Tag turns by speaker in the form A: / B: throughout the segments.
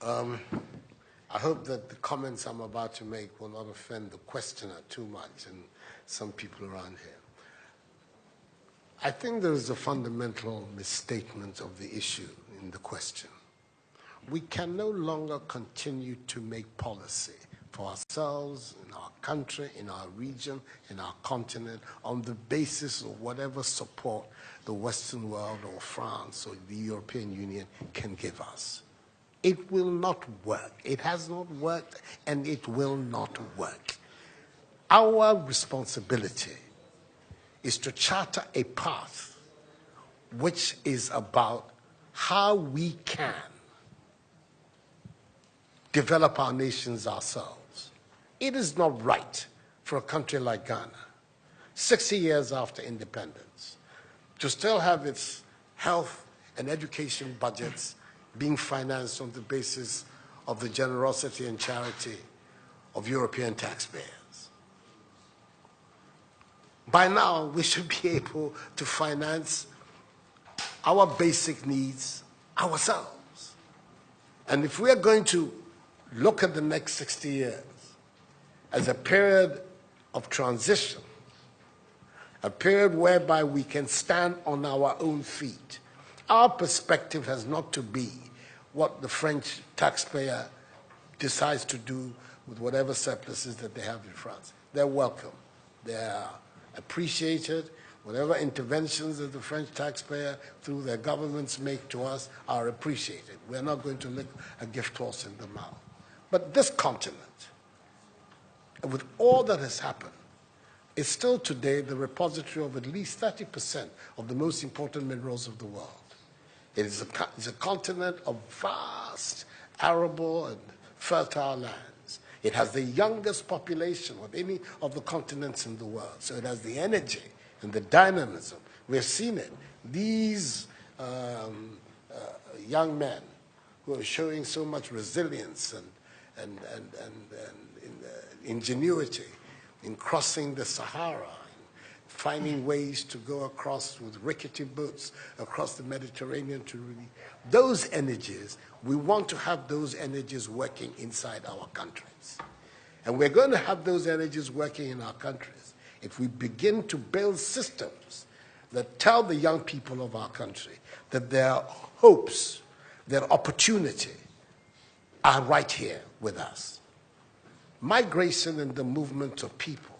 A: Um, I hope that the comments I'm about to make will not offend the questioner too much and some people around here. I think there is a fundamental misstatement of the issue in the question. We can no longer continue to make policy for ourselves, in our country, in our region, in our continent, on the basis of whatever support the Western world or France or the European Union can give us. It will not work. It has not worked, and it will not work. Our responsibility is to charter a path which is about how we can develop our nations ourselves. It is not right for a country like Ghana, 60 years after independence, to still have its health and education budgets being financed on the basis of the generosity and charity of European taxpayers. By now, we should be able to finance our basic needs ourselves. And if we are going to look at the next 60 years as a period of transition, a period whereby we can stand on our own feet, our perspective has not to be what the French taxpayer decides to do with whatever surpluses that they have in France. They're welcome. They're appreciated. Whatever interventions that the French taxpayer through their governments make to us are appreciated. We're not going to lick a gift horse in the mouth. But this continent, with all that has happened, is still today the repository of at least 30% of the most important minerals of the world. It is a continent of vast, arable and fertile lands. It has the youngest population of any of the continents in the world. So it has the energy and the dynamism. We've seen it. These young men who are showing so much resilience and ingenuity in crossing the Sahara, finding ways to go across with rickety boats across the Mediterranean to really, those energies, we want to have those energies working inside our countries. And we're going to have those energies working in our countries if we begin to build systems that tell the young people of our country that their hopes, their opportunity are right here with us. Migration and the movement of people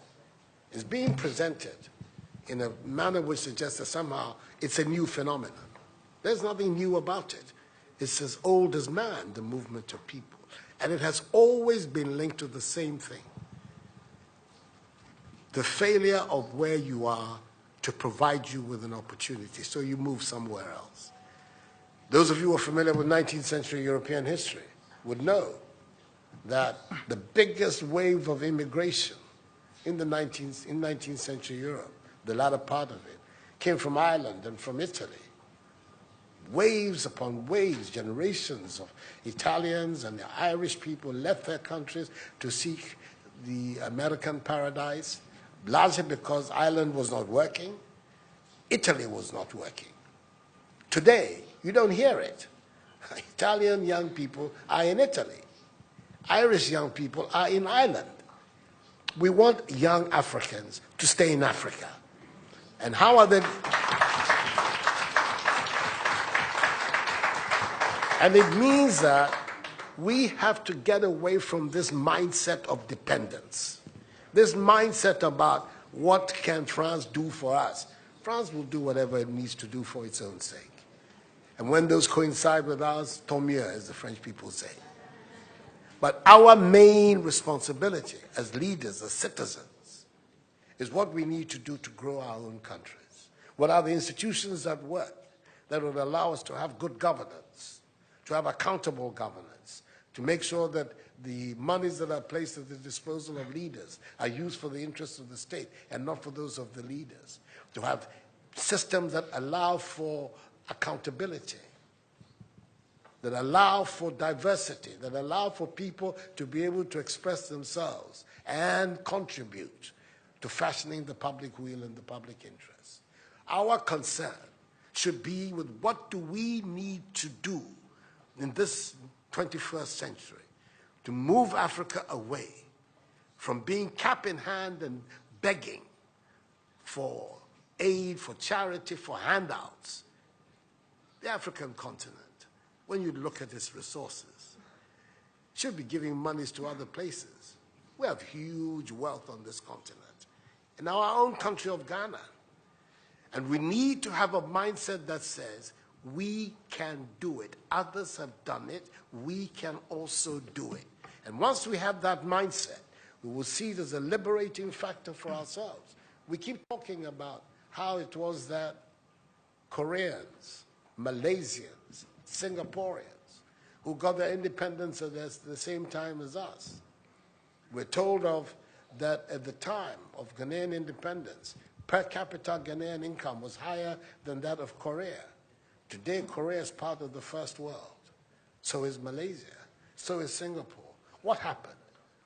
A: is being presented in a manner which suggests that somehow it's a new phenomenon. There's nothing new about it. It's as old as man, the movement of people. And it has always been linked to the same thing. The failure of where you are to provide you with an opportunity, so you move somewhere else. Those of you who are familiar with 19th century European history would know that the biggest wave of immigration in 19th century Europe, the latter part of it, came from Ireland and from Italy. Waves upon waves, generations of Italians and the Irish people left their countries to seek the American paradise, largely because Ireland was not working, Italy was not working. Today, you don't hear it. Italian young people are in Italy. Irish young people are in Ireland. We want young Africans to stay in Africa. And how are they? And it means that we have to get away from this mindset of dependence. This mindset about what can France do for us. France will do whatever it needs to do for its own sake. And when those coincide with ours, tant mieux, as the French people say. But our main responsibility as leaders, as citizens, is what we need to do to grow our own countries. What are the institutions that work that would allow us to have good governance, to have accountable governance, to make sure that the monies that are placed at the disposal of leaders are used for the interests of the state and not for those of the leaders, to have systems that allow for accountability, that allow for diversity, that allow for people to be able to express themselves and contribute to fashioning the public will and the public interest. Our concern should be with what do we need to do in this 21st century, to move Africa away from being cap in hand and begging for aid, for charity, for handouts. The African continent, when you look at its resources, should be giving monies to other places. We have huge wealth on this continent, in our own country of Ghana. And we need to have a mindset that says, we can do it. Others have done it. We can also do it. And once we have that mindset, we will see it as a liberating factor for ourselves. We keep talking about how it was that Koreans, Malaysians, Singaporeans, who got their independence at the same time as us. We're told of that at the time of Ghanaian independence, per capita Ghanaian income was higher than that of Korea. Today, Korea is part of the first world. So is Malaysia. So is Singapore. What happened?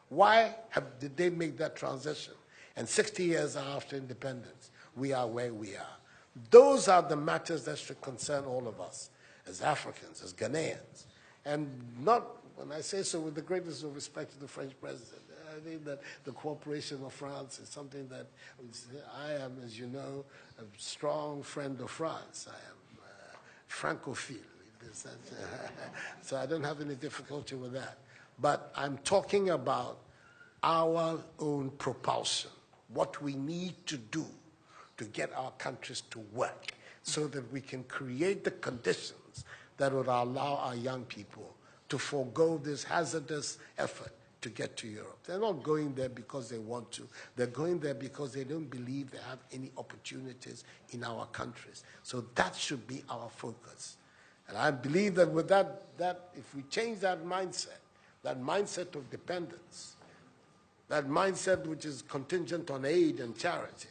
A: Why did they make that transition? And 60 years after independence, we are where we are. Those are the matters that should concern all of us as Africans, as Ghanaians. And not, when I say so with the greatest of respect to the French president, I think that the cooperation of France is something that I am, as you know, a strong friend of France. I am Francophile. So I don't have any difficulty with that. But I'm talking about our own propulsion, what we need to do to get our countries to work so that we can create the conditions that would allow our young people to forego this hazardous effort to get to Europe. They're not going there because they want to. They're going there because they don't believe they have any opportunities in our countries. So that should be our focus. And I believe that with that if we change that mindset of dependence, that mindset which is contingent on aid and charity,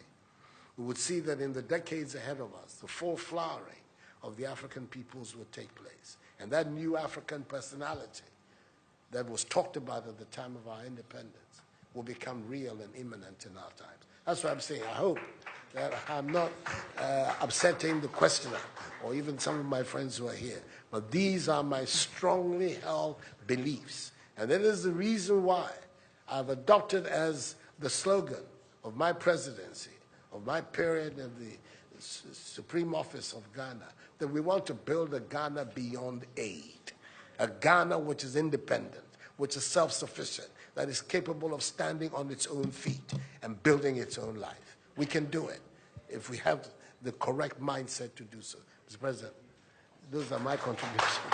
A: we would see that in the decades ahead of us, the full flowering of the African peoples would take place. And that new African personality that was talked about at the time of our independence will become real and imminent in our times. That's what I'm saying. I hope that I'm not upsetting the questioner or even some of my friends who are here. But these are my strongly held beliefs. And that is the reason why I've adopted as the slogan of my presidency, of my period of the Supreme Office of Ghana, that we want to build a Ghana beyond aid. A Ghana which is independent, which is self-sufficient, that is capable of standing on its own feet and building its own life. We can do it if we have the correct mindset to do so. Mr. President, those are my contributions.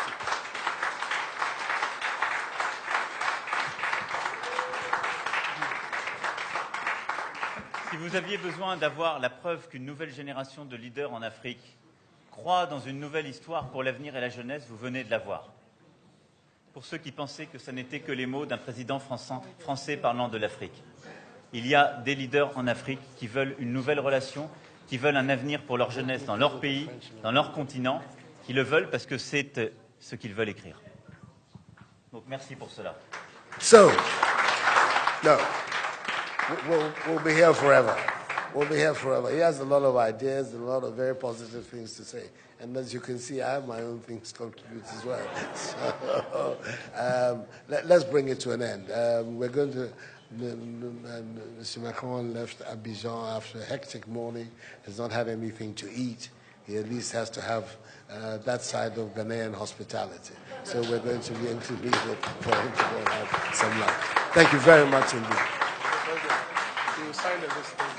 B: Si vous aviez besoin d'avoir la preuve qu'une nouvelle génération de leaders en Afrique croit dans une nouvelle histoire pour l'avenir et la jeunesse, vous venez de la voir. Pour ceux qui pensaient que ce n'étaient que les mots d'un président français parlant de l'Afrique. Il y a des leaders en Afrique qui veulent une nouvelle relation, qui veulent un avenir pour leur jeunesse dans leur pays, dans leur continent, qui le veulent parce que c'est ce qu'ils veulent écrire. Donc merci pour cela.
A: So, no, we'll be here forever. We'll be here forever. He has a lot of ideas, a lot of very positive things to say. And as you can see, I have my own things to contribute as well. So, let's bring it to an end. We're going to, Mr. Macron left Abidjan after a hectic morning, has not had anything to eat. He at least has to have that side of Ghanaian hospitality. So we're going to be interviewing for him to go and have some lunch. Thank you very much indeed. You signed this thing.